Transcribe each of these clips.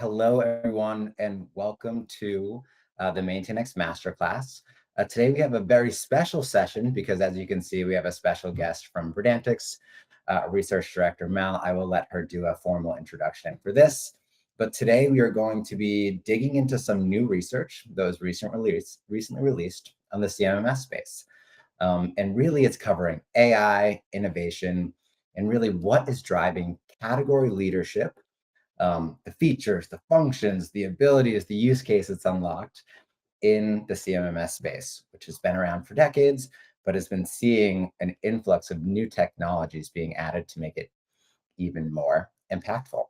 Hello, everyone, and welcome to the MaintainX Masterclass. Today, we have a very special session because, as you can see, we have a special guest from Verdantix, Research Director Mal. I will let her do a formal introduction for this. But today, we are going to be digging into some new research that was recently released on the CMMS space. And really, it's covering AI, innovation, and really what is driving category leadership, the features, the functions, the abilities, the use case it's unlocked in the CMMS space, which has been around for decades, but has been seeing an influx of new technologies being added to make it even more impactful.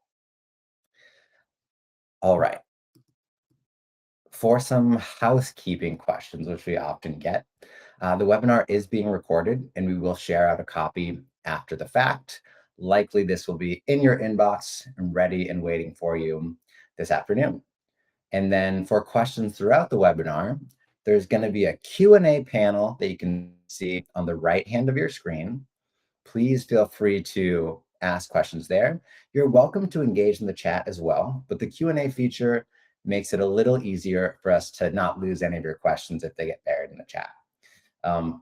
All right. For some housekeeping questions, which we often get, the webinar is being recorded and we will share out a copy after the fact. Likely this will be in your inbox and ready and waiting for you this afternoon. And then for questions throughout the webinar, there's going to be a Q&A panel that you can see on the right hand of your screen. Please feel free to ask questions there. You're welcome to engage in the chat as well, but the Q&A feature makes it a little easier for us to not lose any of your questions if they get buried in the chat.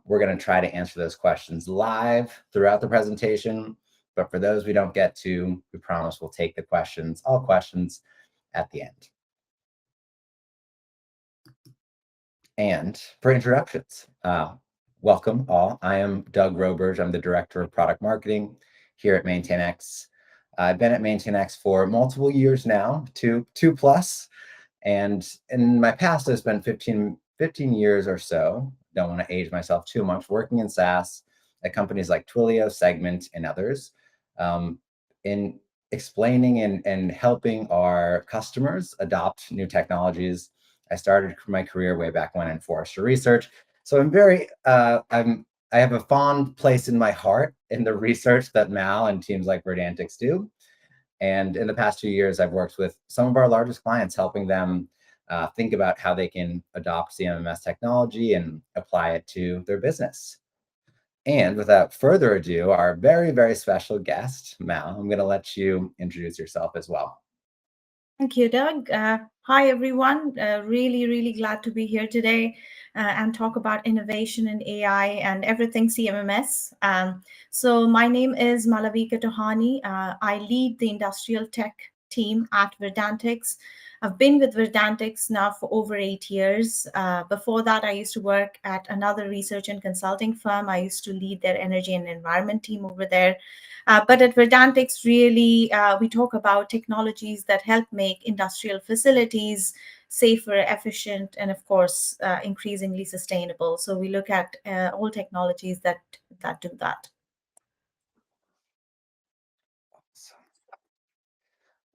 We're going to try to answer those questions live throughout the presentation, but for those we don't get to, we promise we'll take the questions, all questions, at the end. And for introductions, welcome all. I am Doug Roberge. I'm the Director of Product Marketing here at MaintainX. I've been at MaintainX for multiple years now, two plus. And in my past, I've spent 15 years or so, don't want to age myself too much, working in SaaS at companies like Twilio, Segment, and others, in explaining and helping our customers adopt new technologies. I started my career way back when in Forrester Research. So I'm very, I have a fond place in my heart in the research that Mal and teams like Verdantix do. And in the past 2 years, I've worked with some of our largest clients, helping them think about how they can adopt CMMS technology and apply it to their business. And without further ado, our very, very special guest, Mal, I'm going to let you introduce yourself as well. Thank you, Doug. Hi, everyone. Really glad to be here today and talk about innovation in AI and everything CMMS. So my name is Malavika Tohani. I lead the industrial tech team at Verdantix. I've been with Verdantix now for over 8 years. Before that, I used to work at another research and consulting firm. I used to lead their energy and environment team over there. But at Verdantix, really, we talk about technologies that help make industrial facilities safer, efficient, and of course, increasingly sustainable. So we look at all technologies that do that.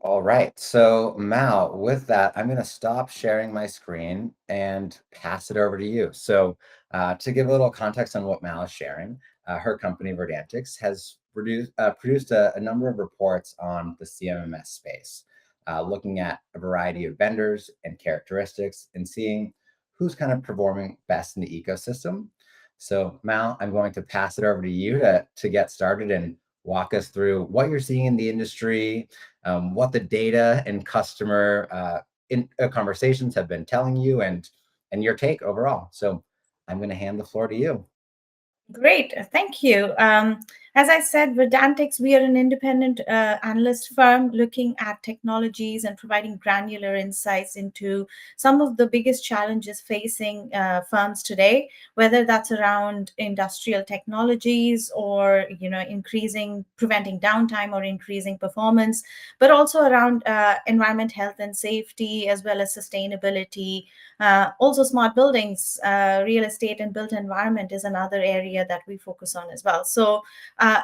All right, so Mal, with that, I'm going to stop sharing my screen and pass it over to you. So to give a little context on what Mal is sharing, her company, Verdantix, has produced a number of reports on the CMMS space, looking at a variety of vendors and characteristics and seeing who's kind of performing best in the ecosystem. So Mal, I'm going to pass it over to you to get started and walk us through what you're seeing in the industry, what the data and customer conversations have been telling you, and your take overall. So I'm going to hand the floor to you. Great, thank you. As I said, Verdantix, we are an independent analyst firm looking at technologies and providing granular insights into some of the biggest challenges facing firms today, whether that's around industrial technologies or preventing downtime or increasing performance, but also around environment, health, and safety, as well as sustainability. Also, smart buildings, real estate, and built environment is another area that we focus on as well. So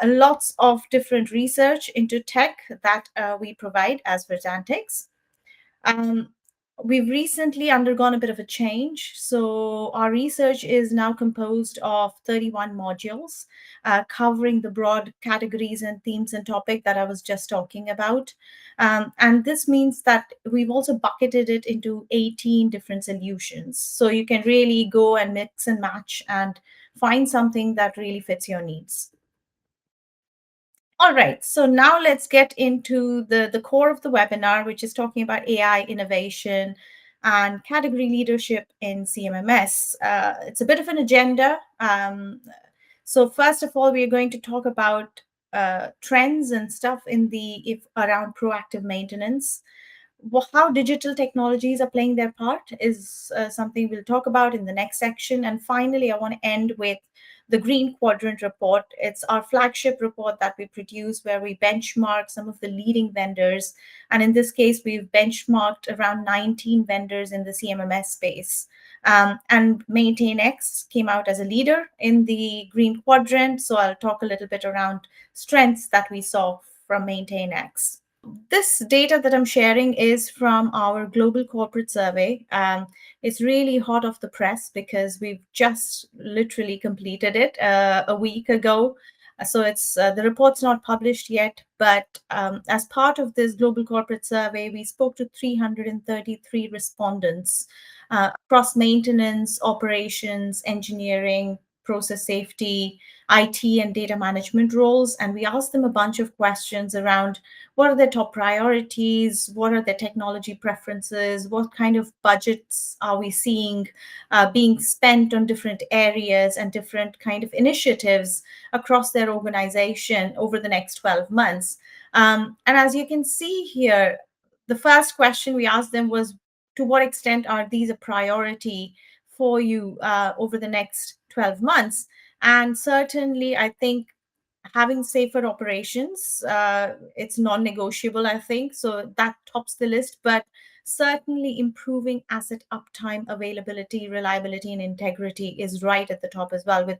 lots of different research into tech that we provide as Verdantix. We've recently undergone a bit of a change. So our research is now composed of 31 modules covering the broad categories and themes and topic that I was just talking about. And this means that we've also bucketed it into 18 different solutions. So you can really go and mix and match and find something that really fits your needs. All right, so now let's get into the core of the webinar, which is talking about AI innovation and category leadership in CMMS. It's a bit of an agenda. So first of all, we are going to talk about trends and stuff in the if around proactive maintenance. How digital technologies are playing their part is something we'll talk about in the next section. And finally, I want to end with the Green Quadrant report. It's our flagship report that we produce where we benchmark some of the leading vendors. And in this case, we've benchmarked around 19 vendors in the CMMS space. And MaintainX came out as a leader in the Green Quadrant. So I'll talk a little bit around strengths that we saw from MaintainX. This data that I'm sharing is from our global corporate survey. It's really hot off the press because we've just literally completed it a week ago. So it's the report's not published yet, but as part of this global corporate survey, we spoke to 333 respondents across maintenance, operations, engineering, process safety, IT, and data management roles. And we asked them a bunch of questions around what are their top priorities, what are their technology preferences, what kind of budgets are we seeing being spent on different areas and different kind of initiatives across their organization over the next 12 months. And as you can see here, the first question we asked them was, to what extent are these a priority for you over the next 12 months? And certainly, I think having safer operations, it's non-negotiable, I think. So that tops the list, but certainly improving asset uptime, availability, reliability, and integrity is right at the top as well, with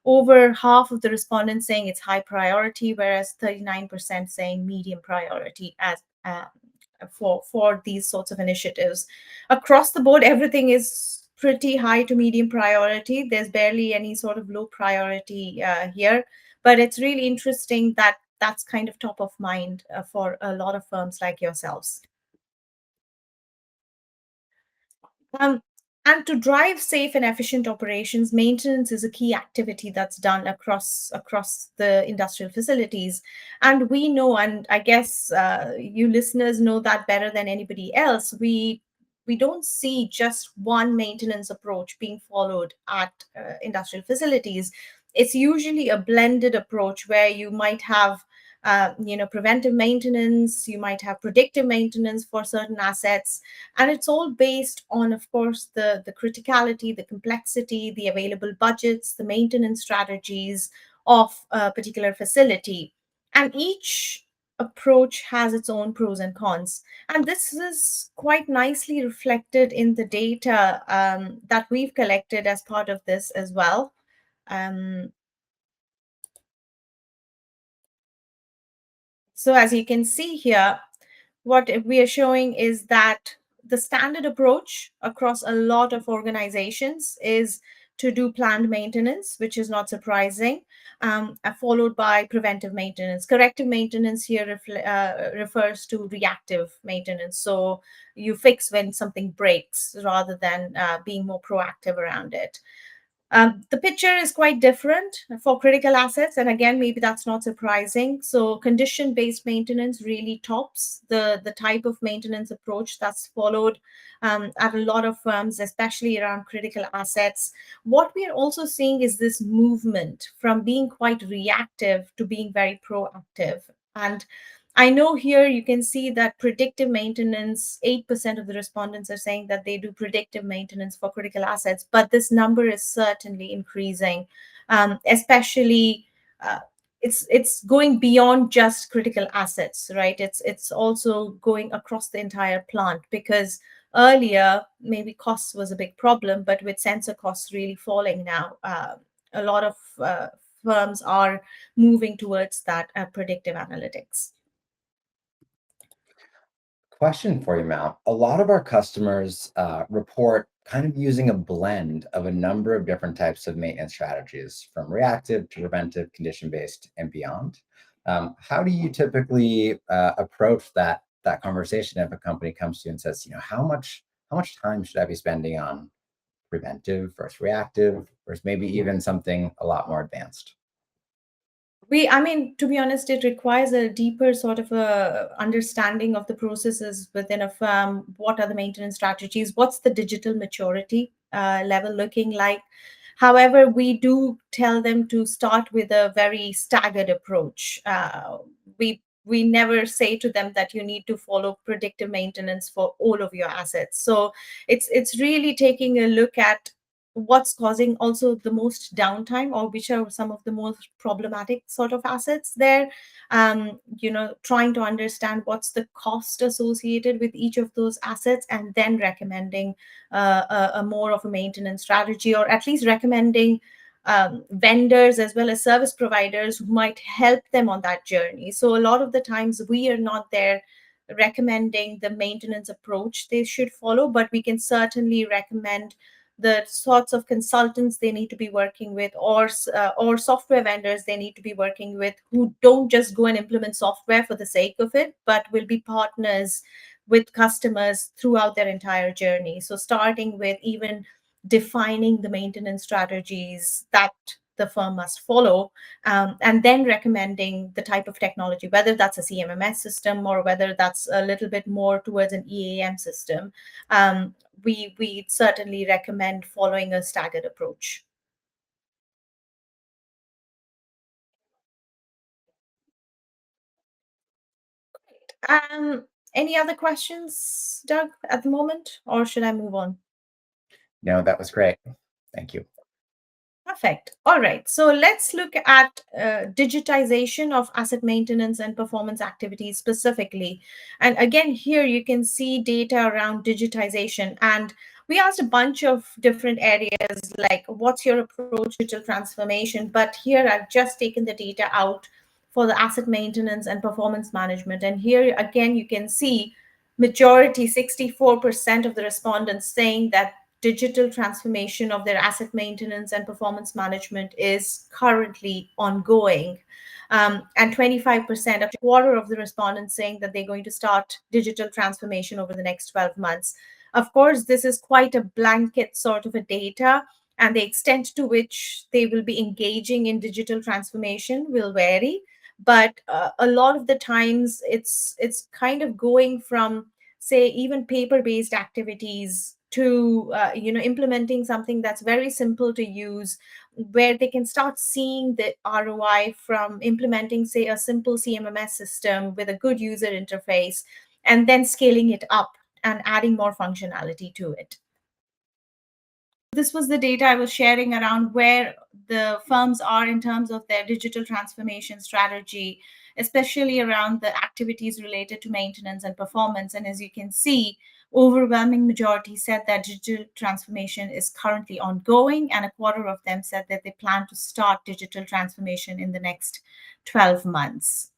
over half of the respondents saying it's high priority, whereas 39% saying medium priority as for these sorts of initiatives. Across the board, everything is pretty high to medium priority. There's barely any sort of low priority here, but it's really interesting that that's kind of top of mind for a lot of firms like yourselves. Um, and to drive safe and efficient operations, maintenance is a key activity that's done across the industrial facilities. And we know, and I guess you listeners know that better than anybody else, we don't see just one maintenance approach being followed at industrial facilities. It's usually a blended approach where you might have preventive maintenance, you might have predictive maintenance for certain assets, and it's all based on, of course, the criticality, the complexity, the available budgets, the maintenance strategies of a particular facility. And each approach has its own pros and cons. And this is quite nicely reflected in the data that we've collected as part of this as well. Um, so as you can see here, what we are showing is that the standard approach across a lot of organizations is to do planned maintenance, which is not surprising, followed by preventive maintenance. Corrective maintenance here refers to reactive maintenance. So you fix when something breaks rather than being more proactive around it. The picture is quite different for critical assets. And again, maybe that's not surprising. So condition-based maintenance really tops the type of maintenance approach that's followed at a lot of firms, especially around critical assets. What we are also seeing is this movement from being quite reactive to being very proactive. And I know here you can see that predictive maintenance, 8% of the respondents are saying that they do predictive maintenance for critical assets, but this number is certainly increasing, especially it's going beyond just critical assets, right? It's also going across the entire plant, because earlier maybe costs was a big problem, but with sensor costs really falling now, a lot of firms are moving towards that predictive analytics. Question for you, Mal. A lot of our customers report kind of using a blend of a number of different types of maintenance strategies, from reactive to preventive, condition-based, and beyond. How do you typically approach that conversation if a company comes to you and says, how much time should I be spending on preventive versus reactive versus maybe even something a lot more advanced? I mean, to be honest, it requires a deeper sort of a understanding of the processes within a firm. What are the maintenance strategies? What's the digital maturity level looking like? However, we do tell them to start with a very staggered approach. We never say to them that you need to follow predictive maintenance for all of your assets. So it's really taking a look at what's causing also the most downtime, or which are some of the most problematic sort of assets there. Trying to understand what's the cost associated with each of those assets, and then recommending a more of a maintenance strategy, or at least recommending vendors as well as service providers who might help them on that journey. So a lot of the times we are not there recommending the maintenance approach they should follow, but we can certainly recommend the sorts of consultants they need to be working with, or software vendors they need to be working with, who don't just go and implement software for the sake of it, but will be partners with customers throughout their entire journey. So starting with even defining the maintenance strategies that the firm must follow, and then recommending the type of technology, whether that's a CMMS system or whether that's a little bit more towards an EAM system. We certainly recommend following a staggered approach. Um, any other questions, Doug, at the moment, or should I move on? No, that was great. Thank you. Perfect. All right. So let's look at digitization of asset maintenance and performance activities specifically. And again, here you can see data around digitization. And we asked a bunch of different areas like what's your approach to digital transformation? But here I've just taken the data out for the asset maintenance and performance management. And here again, you can see majority, 64% of the respondents saying that digital transformation of their asset maintenance and performance management is currently ongoing. And 25%, a quarter of the respondents saying that they're going to start digital transformation over the next 12 months. Of course, this is quite a blanket sort of a data, and the extent to which they will be engaging in digital transformation will vary. But a lot of the times, it's kind of going from, say, even paper-based activities to implementing something that's very simple to use, where they can start seeing the ROI from implementing, say, a simple CMMS system with a good user interface, and then scaling it up and adding more functionality to it. This was the data I was sharing around where the firms are in terms of their digital transformation strategy, especially around the activities related to maintenance and performance. And as you can see, overwhelming majority said that digital transformation is currently ongoing, and a quarter of them said that they plan to start digital transformation in the next 12 months.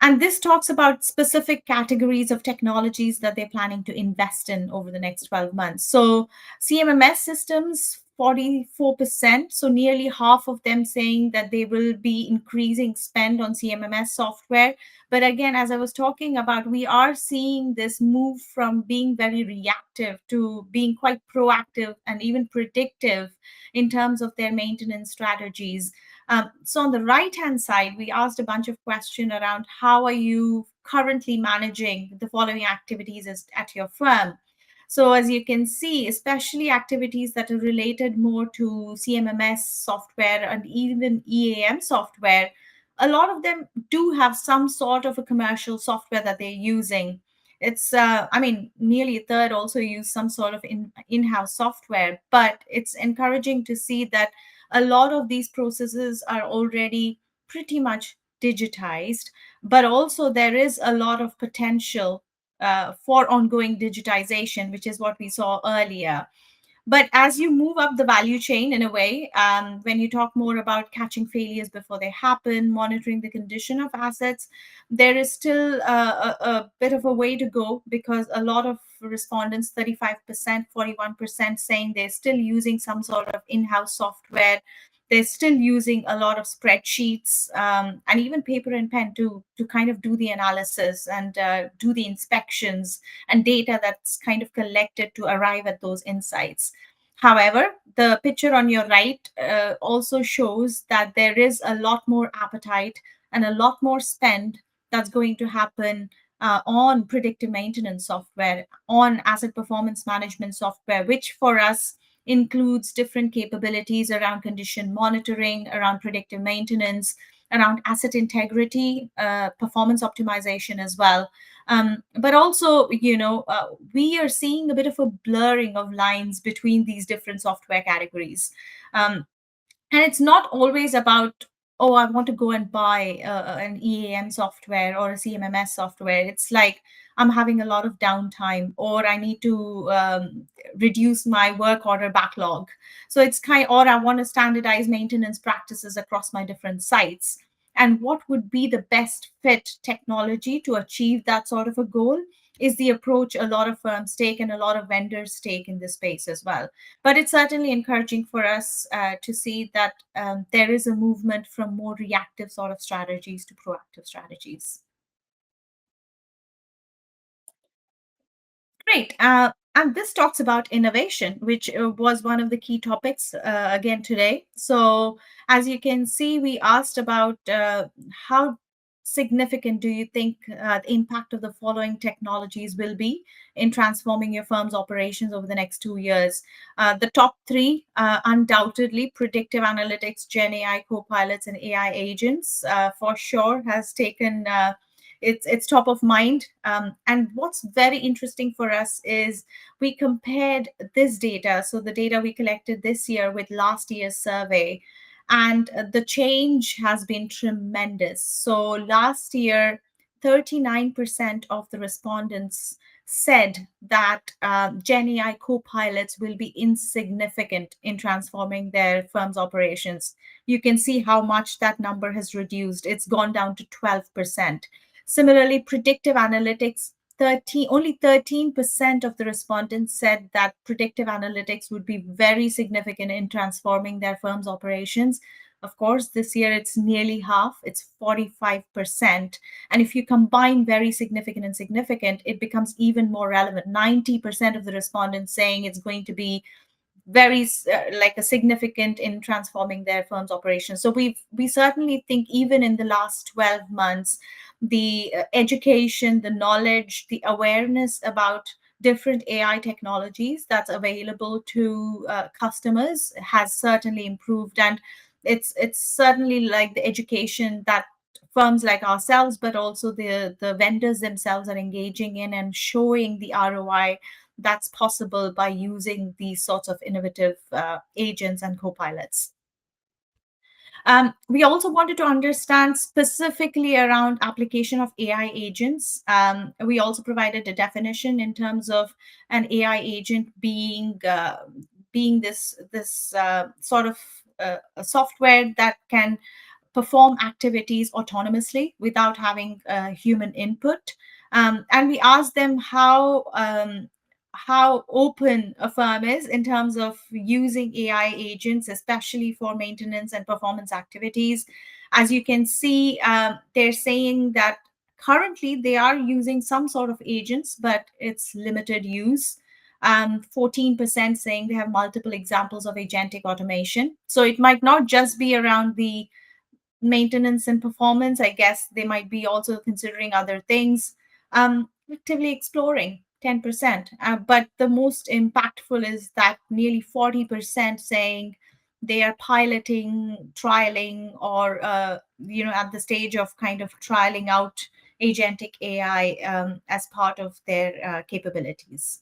And this talks about specific categories of technologies that they're planning to invest in over the next 12 months. So CMMS systems, 44%. So nearly half of them saying that they will be increasing spend on CMMS software. But again, as I was talking about, we are seeing this move from being very reactive to being quite proactive and even predictive in terms of their maintenance strategies. So on the right-hand side, we asked a bunch of questions around how are you currently managing the following activities at your firm. So as you can see, especially activities that are related more to CMMS software and even EAM software, a lot of them do have some sort of a commercial software that they're using. It's, I mean, nearly a third also use some sort of in-house software, but it's encouraging to see that a lot of these processes are already pretty much digitized, but also there is a lot of potential for ongoing digitization, which is what we saw earlier. But as you move up the value chain in a way, when you talk more about catching failures before they happen, monitoring the condition of assets, there is still a bit of a way to go, because a lot of respondents, 35%, 41%, saying they're still using some sort of in-house software. They're still using a lot of spreadsheets, and even paper and pen to kind of do the analysis and do the inspections and data that's kind of collected to arrive at those insights. However, the picture on your right also shows that there is a lot more appetite and a lot more spend that's going to happen on predictive maintenance software, on asset performance management software, which for us includes different capabilities around condition monitoring, around predictive maintenance, around asset integrity, performance optimization as well. But also, we are seeing a bit of a blurring of lines between these different software categories. Um, and it's not always about, oh, I want to go and buy an EAM software or a CMMS software. It's like I'm having a lot of downtime, or I need to reduce my work order backlog. So it's or I want to standardize maintenance practices across my different sites. And what would be the best fit technology to achieve that sort of a goal is the approach a lot of firms take and a lot of vendors take in this space as well. But it's certainly encouraging for us to see that there is a movement from more reactive sort of strategies to proactive strategies. Great. And this talks about innovation, which was one of the key topics again today. So, as you can see, we asked about how significant do you think the impact of the following technologies will be in transforming your firm's operations over the next 2 years? The top three, undoubtedly, predictive analytics, Gen AI, co-pilots, and AI agents, for sure, has taken. It's top of mind. And what's very interesting for us is we compared this data, so the data we collected this year with last year's survey, and the change has been tremendous. So last year, 39% of the respondents said that Gen AI co-pilots will be insignificant in transforming their firm's operations. You can see how much that number has reduced. It's gone down to 12%. Similarly, predictive analytics, only 13% of the respondents said that predictive analytics would be very significant in transforming their firm's operations. Of course, this year it's nearly half, it's 45%. And if you combine very significant and significant, it becomes even more relevant. 90% of the respondents saying it's going to be very like a significant in transforming their firm's operations. So we certainly think even in the last 12 months, the education, the knowledge, the awareness about different AI technologies that's available to customers has certainly improved. And it's certainly like the education that firms like ourselves, but also the vendors themselves are engaging in and showing the ROI that's possible by using these sorts of innovative agents and co-pilots. We also wanted to understand specifically around application of AI agents. We also provided a definition in terms of an AI agent being this sort of a software that can perform activities autonomously without having human input. And we asked them how open a firm is in terms of using AI agents, especially for maintenance and performance activities. As you can see, they're saying that currently they are using some sort of agents, but it's limited use. 14% saying they have multiple examples of agentic automation. So it might not just be around the maintenance and performance. I guess they might be also considering other things. Actively exploring, 10%. But the most impactful is that nearly 40% saying they are piloting, trialing, or at the stage of kind of trialing out agentic AI as part of their capabilities.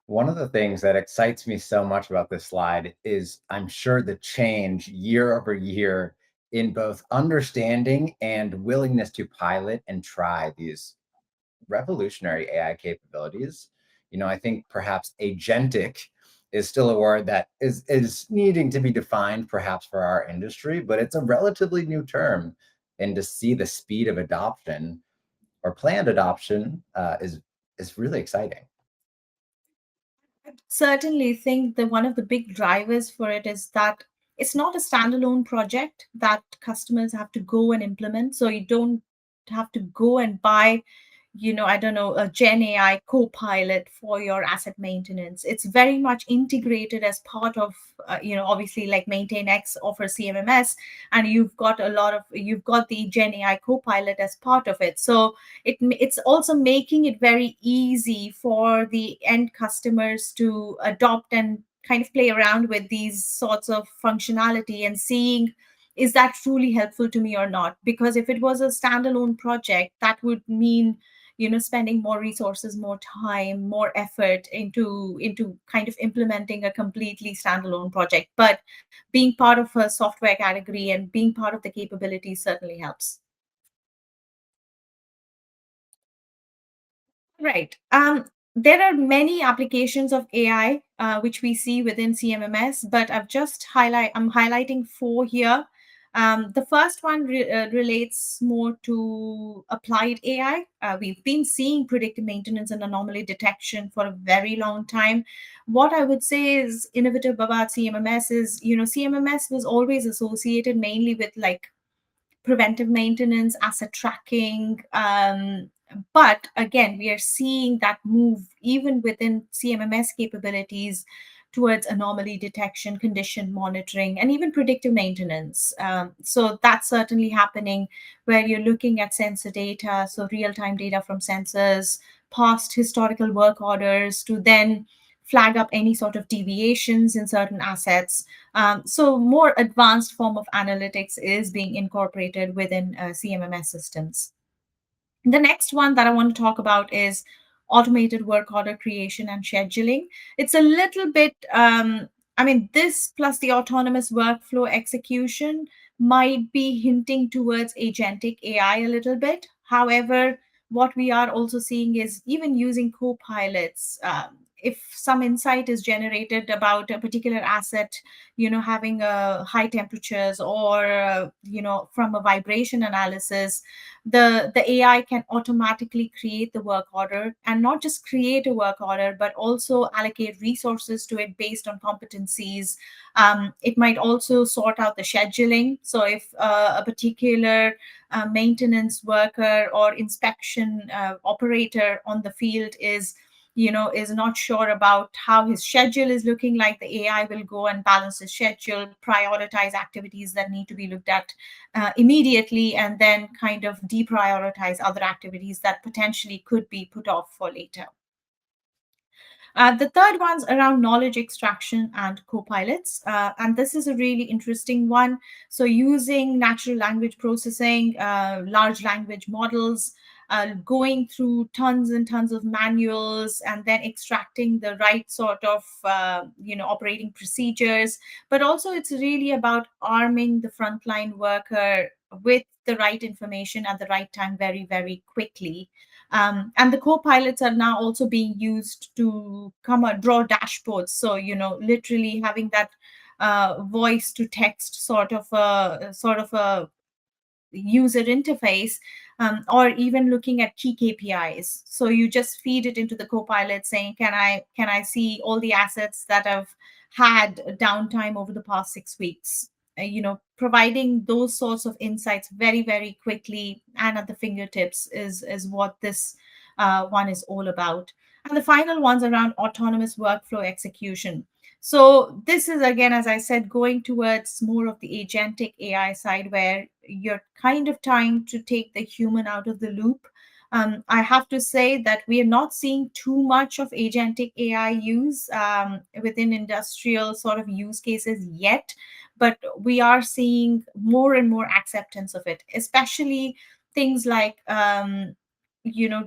One of the things that excites me so much about this slide is I'm sure the change year over year in both understanding and willingness to pilot and try these revolutionary AI capabilities. I think perhaps agentic is still a word that is needing to be defined perhaps for our industry, but it's a relatively new term. And to see the speed of adoption or planned adoption is really exciting. Certainly think that one of the big drivers for it is that it's not a standalone project that customers have to go and implement. So you don't have to go and buy I don't know, a Gen AI co-pilot for your asset maintenance. It's very much integrated as part of, obviously like MaintainX offers CMMS, and you've got the Gen AI co-pilot as part of it. So it's also making it very easy for the end customers to adopt and kind of play around with these sorts of functionality and seeing, is that truly helpful to me or not? Because if it was a standalone project, that would mean spending more resources, more time, more effort into kind of implementing a completely standalone project. But being part of a software category and being part of the capabilities certainly helps. Right. There are many applications of AI which we see within CMMS, but I'm highlighting four here. The first one relates more to applied AI. We've been seeing predictive maintenance and anomaly detection for a very long time. What I would say is innovative about CMMS is, CMMS was always associated mainly with like preventive maintenance, asset tracking. But again, we are seeing that move even within CMMS capabilities towards anomaly detection, condition monitoring, and even predictive maintenance. So that's certainly happening where you're looking at sensor data, so real time data from sensors, past historical work orders to then flag up any sort of deviations in certain assets. So more advanced form of analytics is being incorporated within CMMS systems. The next one that I want to talk about is automated work order creation and scheduling. It's a little bit, this plus the autonomous workflow execution might be hinting towards agentic AI a little bit. However, what we are also seeing is even using co-pilots. If some insight is generated about a particular asset, having high temperatures or, from a vibration analysis, the AI can automatically create the work order, and not just create a work order, but also allocate resources to it based on competencies. It might also sort out the scheduling. So if a particular maintenance worker or inspection operator on the field is not sure about how his schedule is looking like, the AI will go and balance his schedule, prioritize activities that need to be looked at immediately, and then kind of deprioritize other activities that potentially could be put off for later. The third one's around knowledge extraction and co-pilots. And this is a really interesting one. So using natural language processing, large language models, going through tons and tons of manuals and then extracting the right sort of operating procedures. But also it's really about arming the frontline worker with the right information at the right time very, very quickly. And the co-pilots are now also being used to draw dashboards. So, literally having that voice to text sort of a user interface, or even looking at key KPIs. So you just feed it into the Copilot saying, can I see all the assets that have had downtime over the past 6 weeks? Providing those sorts of insights very, very quickly and at the fingertips is what this one is all about. And the final one's around autonomous workflow execution. So this is again, as I said, going towards more of the agentic AI side where you're kind of trying to take the human out of the loop. I have to say that we are not seeing too much of agentic AI use within industrial sort of use cases yet, but we are seeing more and more acceptance of it, especially things like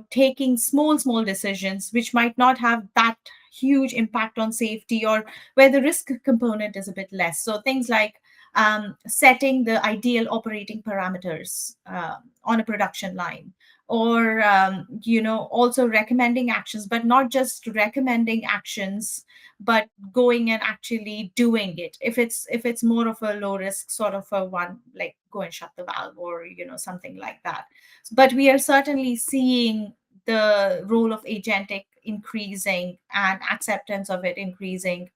taking small decisions which might not have that huge impact on safety, or where the risk component is a bit less. So things like setting the ideal operating parameters on a production line, or also recommending actions, but not just recommending actions, but going and actually doing it. If it's more of a low risk sort of a one, like go and shut the valve or something like that. But we are certainly seeing the role of agentic increasing and acceptance of it increasing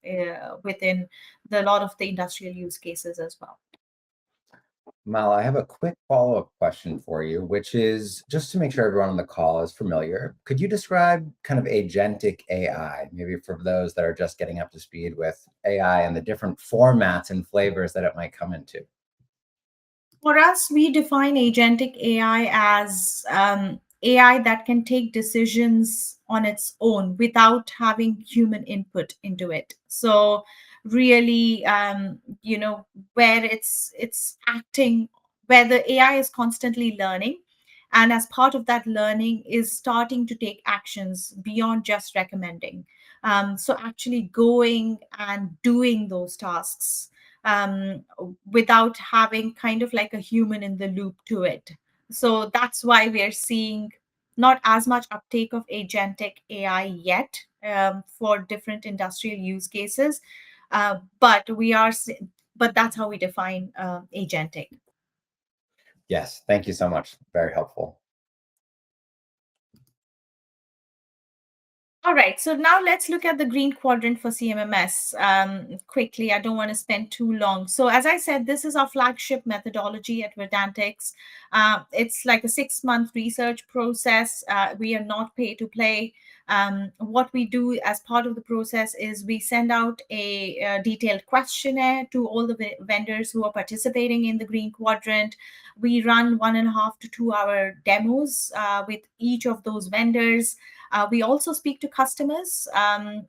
within the lot of the industrial use cases as well. Mal, I have a quick follow-up question for you, which is just to make sure everyone on the call is familiar. Could you describe kind of agentic AI, maybe for those that are just getting up to speed with AI and the different formats and flavors that it might come into? For us, we define agentic AI as AI that can take decisions on its own without having human input into it. So, really, where it's acting, where the AI is constantly learning, and as part of that learning, is starting to take actions beyond just recommending. So, actually going and doing those tasks um, without having kind of like a human in the loop to it. So that's why we are seeing not as much uptake of agentic AI yet for different industrial use cases, but but that's how we define agentic. Yes, thank you so much. Very helpful. All right, so now let's look at the green quadrant for CMMS quickly. I don't want to spend too long. So, as I said, this is our flagship methodology at Verdantix. It's like a 6-month research process. We are not pay to play. What we do as part of the process is we send out a detailed questionnaire to all the vendors who are participating in the green quadrant. We run 1.5 to 2 hour demos with each of those vendors. We also speak to customers and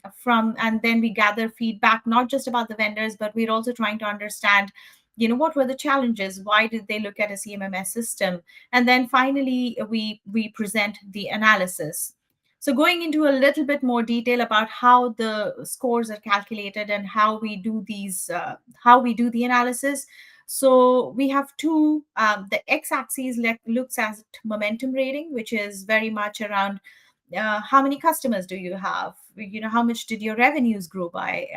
then we gather feedback, not just about the vendors, but we're also trying to understand, what were the challenges? Why did they look at a CMMS system? And then finally, we present the analysis. So going into a little bit more detail about how the scores are calculated and how we do the analysis. So we have two. The x-axis looks at momentum rating, which is very much around how many customers do you have, how much did your revenues grow by,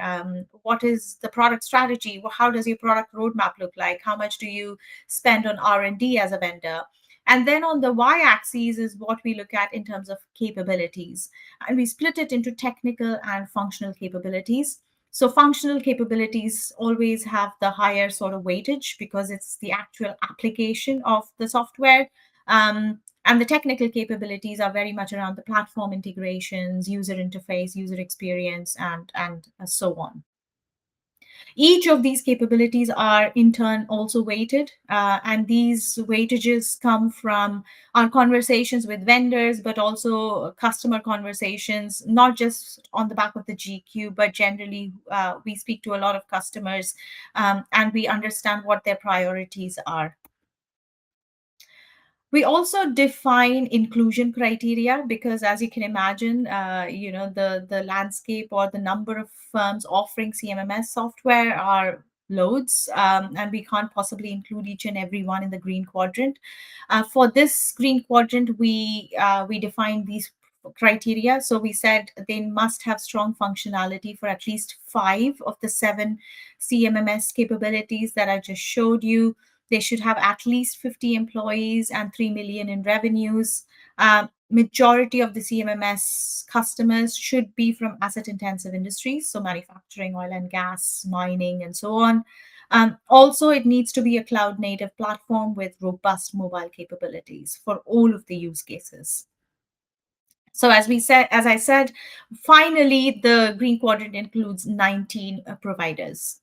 what is the product strategy, how does your product roadmap look like, how much do you spend on R&D as a vendor. And then on the y-axis is what we look at in terms of capabilities, and we split it into technical and functional capabilities. So functional capabilities always have the higher sort of weightage because it's the actual application of the software. And the technical capabilities are very much around the platform integrations, user interface, user experience, and so on. Each of these capabilities are in turn also weighted, and these weightages come from our conversations with vendors, but also customer conversations, not just on the back of the GQ, but generally we speak to a lot of customers and we understand what their priorities are. We also define inclusion criteria because, as you can imagine, the landscape or the number of firms offering CMMS software are loads, and we can't possibly include each and every one in the green quadrant. For this green quadrant, we define these criteria. So we said they must have strong functionality for at least 5 of the 7 CMMS capabilities that I just showed you. They should have at least 50 employees and 3 million in revenues. Majority of the CMMS customers should be from asset intensive industries, so manufacturing, oil and gas, mining, and so on. Also, it needs to be a cloud native platform with robust mobile capabilities for all of the use cases. So as I said, finally, the green quadrant includes 19 providers.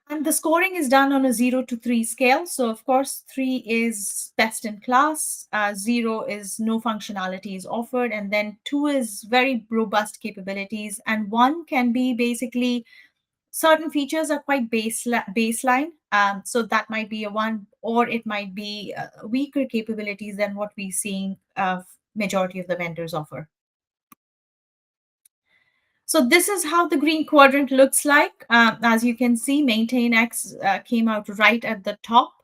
And the scoring is done on a 0 to 3 scale. So, of course, 3 is best in class, 0 is no functionality is offered, and then 2 is very robust capabilities, and 1 can be basically certain features are quite baseline. So, that might be a 1, or it might be weaker capabilities than what we're seeing majority of the vendors offer. So this is how the green quadrant looks like. As you can see, MaintainX came out right at the top.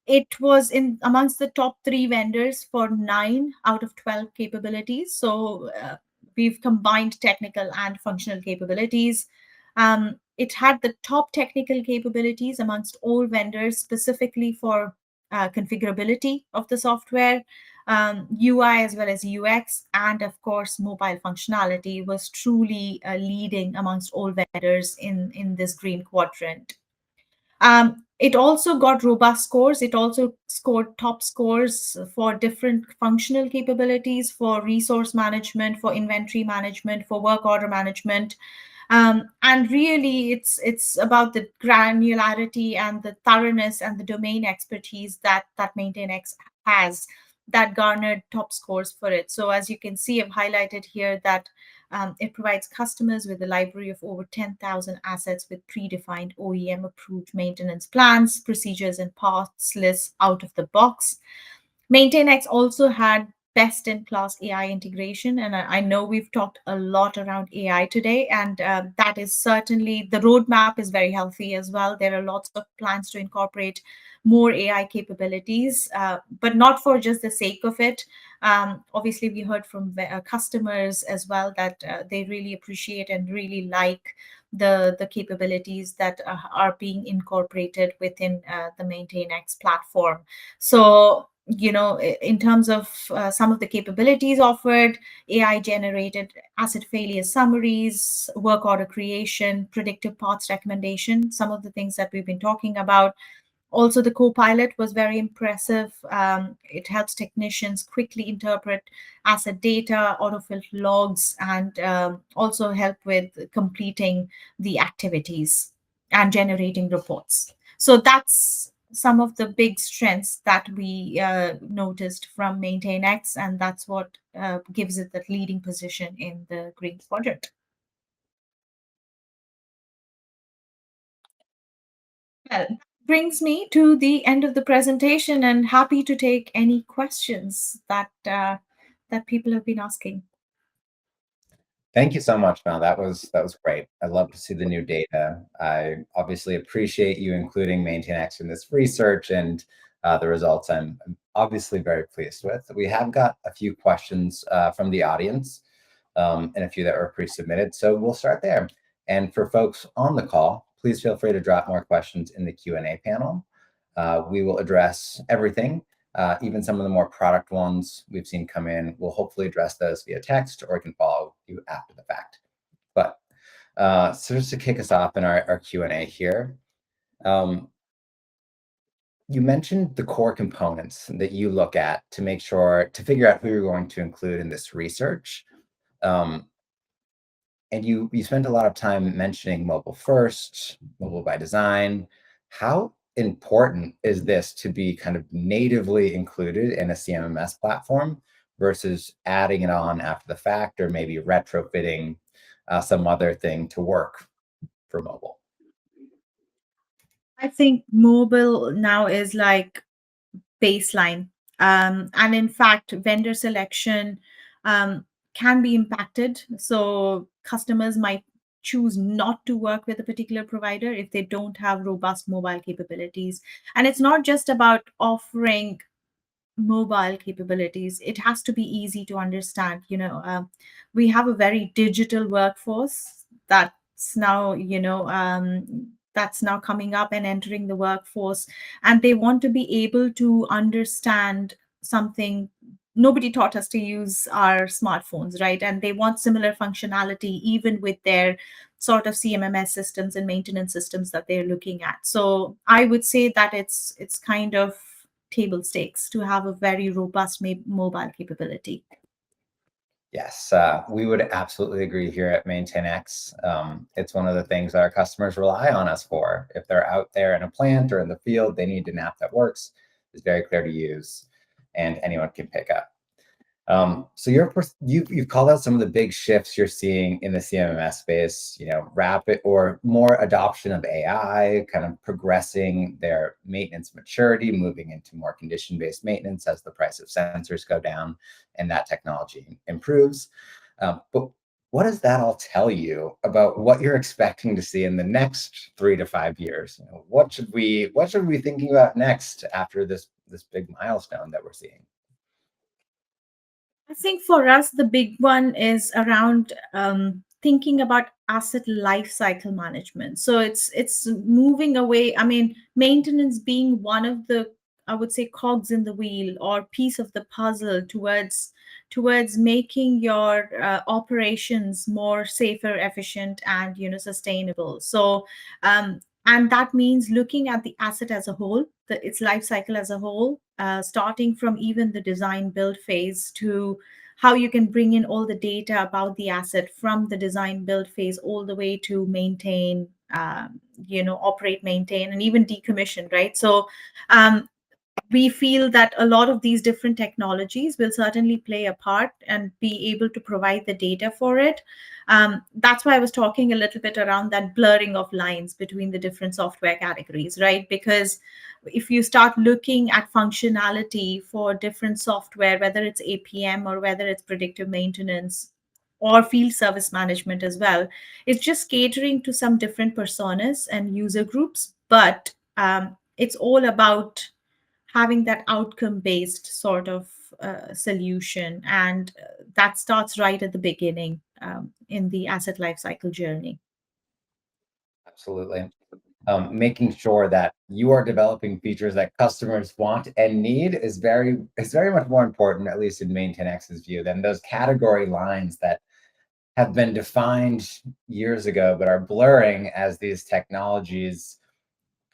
It was in amongst the top 3 vendors for 9 out of 12 capabilities. So we've combined technical and functional capabilities. It had the top technical capabilities amongst all vendors, specifically for configurability of the software, UI as well as UX, and of course, mobile functionality was truly leading amongst all vendors in this green quadrant. It also got robust scores. It also scored top scores for different functional capabilities, for resource management, for inventory management, for work order management. And really, it's about the granularity and the thoroughness and the domain expertise that MaintainX has that garnered top scores for it. So as you can see, I've highlighted here that it provides customers with a library of over 10,000 assets with predefined OEM approved maintenance plans, procedures, and parts lists out of the box. MaintainX also had best in class AI integration. And I know we've talked a lot around AI today, and that is certainly the roadmap is very healthy as well. There are lots of plans to incorporate more AI capabilities, but not for just the sake of it. Obviously, we heard from customers as well that they really appreciate and really like the capabilities that are being incorporated within the MaintainX platform. So, in terms of some of the capabilities offered, AI generated asset failure summaries, work order creation, predictive parts recommendation, some of the things that we've been talking about. Also, the co-pilot was very impressive. It helps technicians quickly interpret asset data, autofill logs, and also help with completing the activities and generating reports. So that's some of the big strengths that we noticed from MaintainX, and that's what gives it that leading position in the Green Quadrant. Well, brings me to the end of the presentation, and happy to take any questions that people have been asking. Thank you so much, Mel. That was great. I love to see the new data. I obviously appreciate you including MaintainX in this research, and the results I'm obviously very pleased with. We have got a few questions from the audience, and a few that were pre-submitted. So we'll start there. And for folks on the call, please feel free to drop more questions in the Q&A panel. We will address everything, even some of the more product ones we've seen come in. We'll hopefully address those via text, or we can follow you after the fact. But so just to kick us off in our Q&A here, you mentioned the core components that you look at to make sure to figure out who you're going to include in this research. And you spent a lot of time mentioning mobile first, mobile by design. How important is this to be kind of natively included in a CMMS platform versus adding it on after the fact, or maybe retrofitting some other thing to work for mobile? I think mobile now is like baseline. And in fact, vendor selection um, can be impacted. So customers might choose not to work with a particular provider if they don't have robust mobile capabilities. And it's not just about offering mobile capabilities. It has to be easy to understand. We have a very digital workforce that's now coming up and entering the workforce, and they want to be able to understand something. Nobody taught us to use our smartphones, right? And they want similar functionality even with their sort of CMMS systems and maintenance systems that they're looking at. So I would say that it's kind of table stakes to have a very robust mobile capability. Yes, we would absolutely agree here at MaintainX. It's one of the things that our customers rely on us for. If they're out there in a plant or in the field, they need an app that works, is very clear to use, and anyone can pick up. So you've called out some of the big shifts you're seeing in the CMMS space, rapid or more adoption of AI, kind of progressing their maintenance maturity, moving into more condition-based maintenance as the price of sensors go down and that technology improves. But what does that all tell you about what you're expecting to see in the next 3 to 5 years? What should we be thinking about next after this big milestone that we're seeing? I think for us, the big one is around thinking about asset life cycle management. So it's moving away. I mean, maintenance being one of the, I would say, cogs in the wheel or piece of the puzzle towards making your operations more safer, efficient, and sustainable. So And that means looking at the asset as a whole, its life cycle as a whole, starting from even the design build phase to how you can bring in all the data about the asset from the design build phase all the way to maintain, operate, maintain, and even decommission, right? So um, we feel that a lot of these different technologies will certainly play a part and be able to provide the data for it. That's why I was talking a little bit around that blurring of lines between the different software categories, right? Because if you start looking at functionality for different software, whether it's APM or whether it's predictive maintenance or field service management as well, it's just catering to some different personas and user groups. But it's all about having that outcome based sort of solution. And that starts right at the beginning in the asset lifecycle journey. Absolutely. Making sure that you are developing features that customers want and need is very much more important, at least in MaintainX's view, than those category lines that have been defined years ago but are blurring as these technologies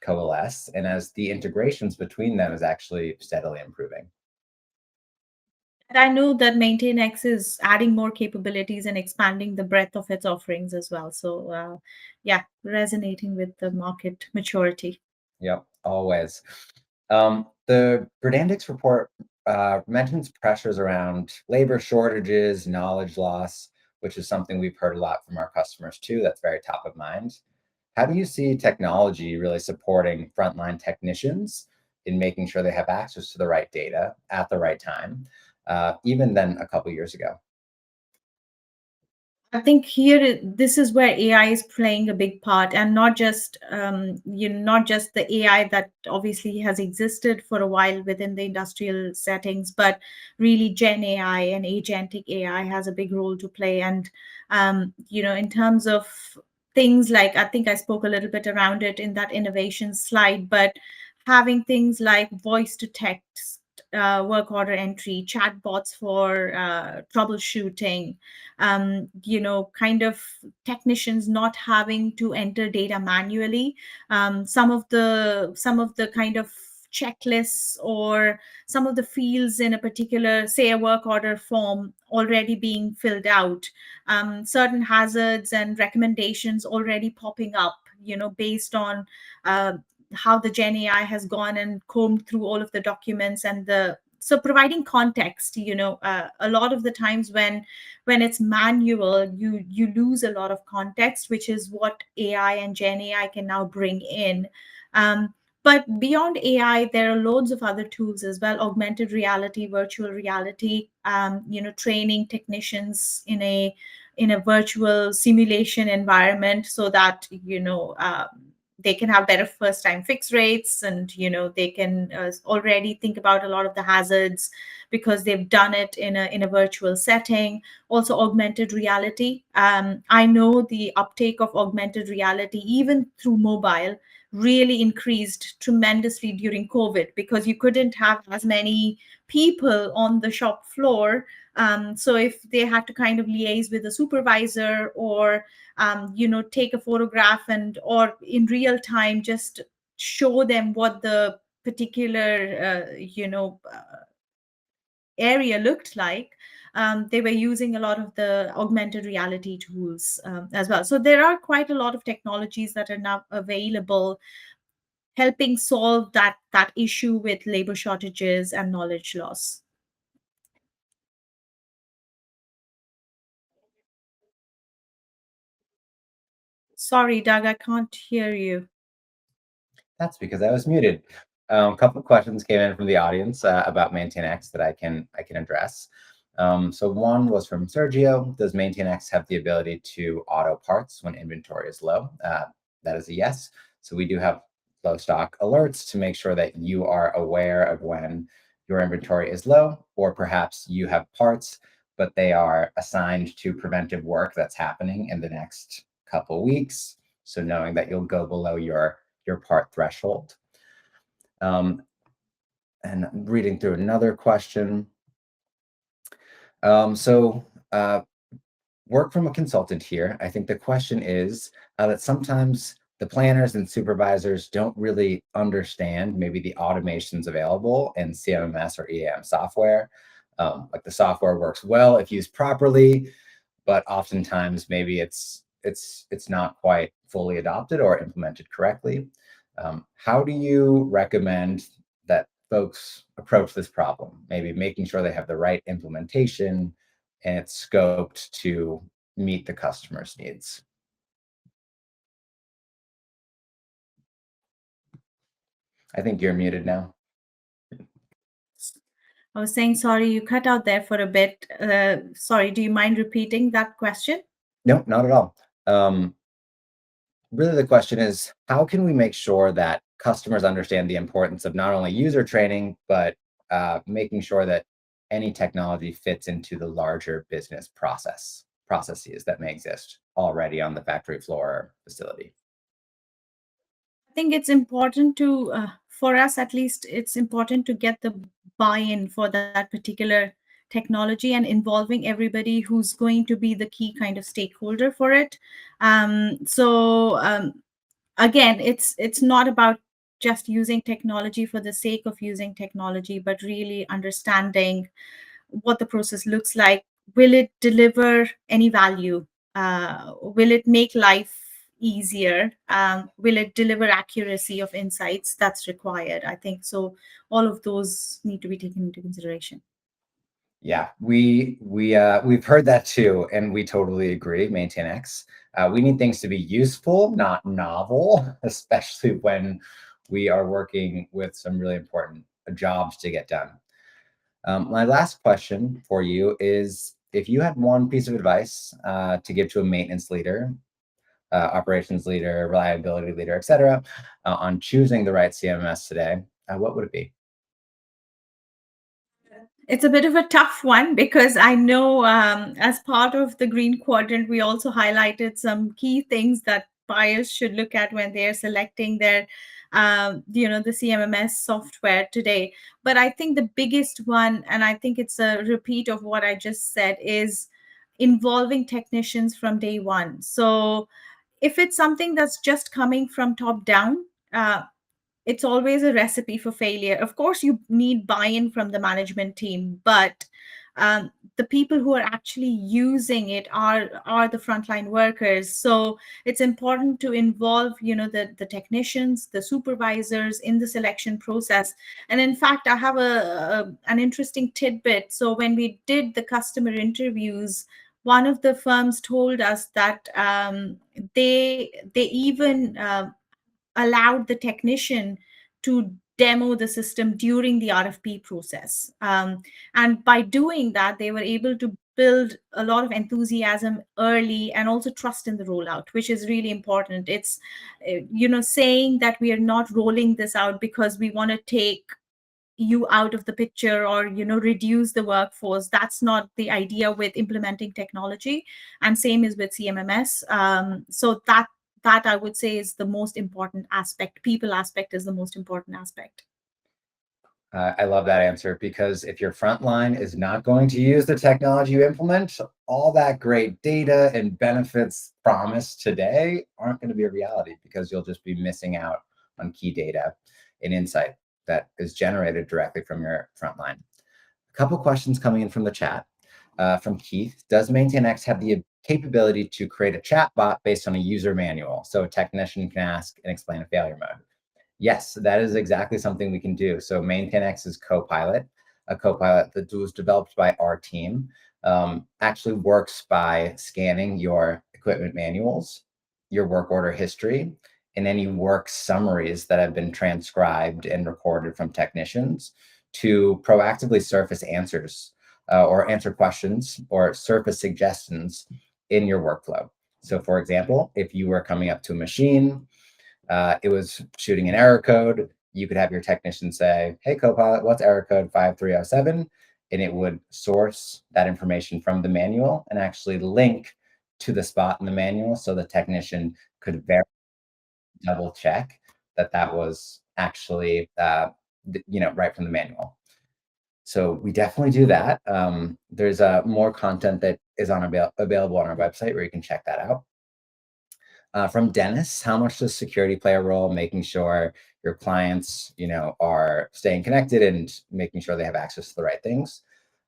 coalesce and as the integrations between them is actually steadily improving. And I know that MaintainX is adding more capabilities and expanding the breadth of its offerings as well. So, yeah, resonating with the market maturity. Yep, always. The Verdantix report mentions pressures around labor shortages, knowledge loss, which is something we've heard a lot from our customers too. That's very top of mind. How do you see technology really supporting frontline technicians in making sure they have access to the right data at the right time, even than a couple years ago? I think here this is where AI is playing a big part, and not just not just the AI that obviously has existed for a while within the industrial settings, but really Gen AI and agentic AI has a big role to play. And in terms of things like, I think I spoke a little bit around it in that innovation slide, but having things like voice to text, work order entry, chatbots for troubleshooting, kind of technicians not having to enter data manually. Some of the kind of checklists or some of the fields in a particular, say, a work order form already being filled out, certain hazards and recommendations already popping up, based on uh, how the Gen AI has gone and combed through all of the documents and the so providing context. A lot of the times when it's manual, you lose a lot of context, which is what AI and Gen AI can now bring in. um, but beyond AI, there are loads of other tools as well: augmented reality, virtual reality, training technicians in a virtual simulation environment so that they can have better first time fix rates, and they can already think about a lot of the hazards because they've done it in a virtual setting. Also augmented reality, I know the uptake of augmented reality even through mobile really increased tremendously during COVID, because you couldn't have as many people on the shop floor. So if they had to kind of liaise with a supervisor, or take a photograph and or in real time just show them what the particular area looked like, they were using a lot of the augmented reality tools as well. So there are quite a lot of technologies that are now available, helping solve that issue with labor shortages and knowledge loss. Sorry, Doug, I can't hear you. That's because I was muted. A couple of questions came in from the audience about MaintainX that I can address. So one was from Sergio. Does MaintainX have the ability to auto parts when inventory is low? That is a yes. So we do have low stock alerts to make sure that you are aware of when your inventory is low, or perhaps you have parts, but they are assigned to preventive work that's happening in the next couple weeks. So knowing that you'll go below your part threshold. Um, and reading through another question. So work from a consultant here. I think the question is that sometimes the planners and supervisors don't really understand maybe the automations available in CMMS or EAM software. Like the software works well if used properly, but oftentimes maybe it's not quite fully adopted or implemented correctly. How do you recommend that folks approach this problem? Maybe making sure they have the right implementation and it's scoped to meet the customer's needs. I think you're muted now. I was saying, sorry, you cut out there for a bit. Sorry, do you mind repeating that question? No, not at all. Really, the question is, how can we make sure that customers understand the importance of not only user training, but making sure that any technology fits into the larger business processes that may exist already on the factory floor or facility? I think it's important to, for us at least, it's important to get the buy-in for that particular technology and involving everybody who's going to be the key kind of stakeholder for it. Again, it's not about just using technology for the sake of using technology, but really understanding what the process looks like. Will it deliver any value? Will it make life easier? Will it deliver accuracy of insights that's required? I think so. All of those need to be taken into consideration. Yeah, we've heard that too, and we totally agree. MaintainX. We need things to be useful, not novel, especially when we are working with some really important jobs to get done. My last question for you is, if you had one piece of advice to give to a maintenance leader, operations leader, reliability leader, etc., on choosing the right CMS today, what would it be? It's a bit of a tough one because I know as part of the Green Quadrant, we also highlighted some key things that buyers should look at when they're selecting their, the CMMS software today. But I think the biggest one, and I think it's a repeat of what I just said, is involving technicians from day one. So if it's something that's just coming from top down, it's always a recipe for failure. Of course, you need buy-in from the management team, but the people who are actually using it are the frontline workers. So it's important to involve, the technicians, the supervisors in the selection process. And in fact, I have an interesting tidbit. So when we did the customer interviews, one of the firms told us that they even allowed the technician to demo the system during the RFP process. And by doing that, they were able to build a lot of enthusiasm early and also trust in the rollout, which is really important. It's, saying that we are not rolling this out because we want to take you out of the picture or reduce the workforce. That's not the idea with implementing technology, and same is with CMMS. So that I would say is the most important aspect. People aspect is the most important aspect. I love that answer, because if your frontline is not going to use the technology you implement, all that great data and benefits promised today aren't going to be a reality, because you'll just be missing out on key data and insight that is generated directly from your frontline. A couple questions coming in from the chat. From Keith: does MaintainX have the capability to create a chat bot based on a user manual, so a technician can ask and explain a failure mode? Yes, that is exactly something we can do. So MaintainX's Copilot, a Copilot that was developed by our team, actually works by scanning your equipment manuals, your work order history, and any work summaries that have been transcribed and recorded from technicians to proactively surface answers or answer questions or surface suggestions in your workflow. So for example, if you were coming up to a machine, it was shooting an error code, you could have your technician say, hey, Copilot, what's error code 5307? And it would source that information from the manual and actually link to the spot in the manual, so the technician could double check that that was actually right from the manual. So we definitely do that. There's more content that is available on our website where you can check that out. From dentists, how much does security play a role, making sure your clients, are staying connected and making sure they have access to the right things?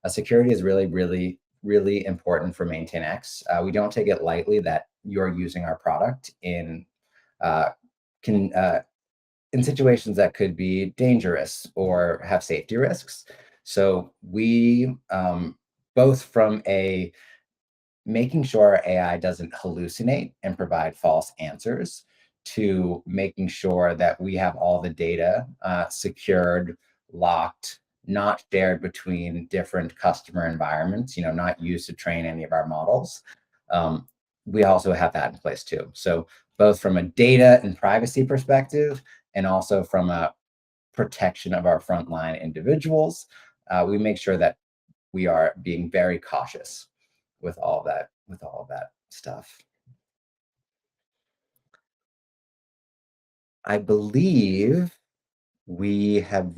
Security is really, really, really important for MaintainX. We don't take it lightly that you're using our product uh, can in situations that could be dangerous or have safety risks. So we both from a making sure AI doesn't hallucinate and provide false answers to making sure that we have all the data secured, locked, not shared between different customer environments, not used to train any of our models. Um, we also have that in place too. So both from a data and privacy perspective, and also from a protection of our frontline individuals, we make sure that we are being very cautious with all of that stuff. I believe we have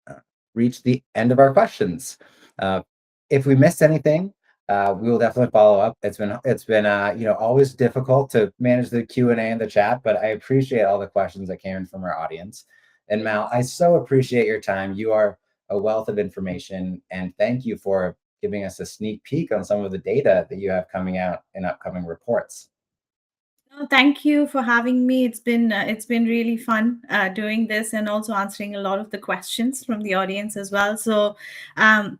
uh, reached the end of our questions. Uh, if we missed anything, we will definitely follow up. It's been always difficult to manage the Q&A in the chat, but I appreciate all the questions that came in from our audience. And Mal, I so appreciate your time. You are a wealth of information, and thank you for giving us a sneak peek on some of the data that you have coming out in upcoming reports. No, thank you for having me. It's been really fun doing this and also answering a lot of the questions from the audience as well. So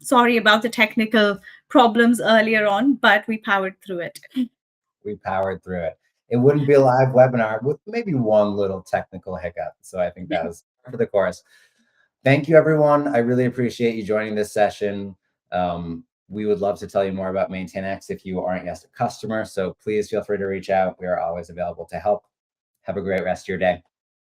sorry about the technical problems earlier on, but we powered through it. We powered through it. It wouldn't be a live webinar with maybe one little technical hiccup. So I think that was for the course. Thank you, everyone. I really appreciate you joining this session. We would love to tell you more about MaintainX if you aren't yet a customer. So please feel free to reach out. We are always available to help. Have a great rest of your day.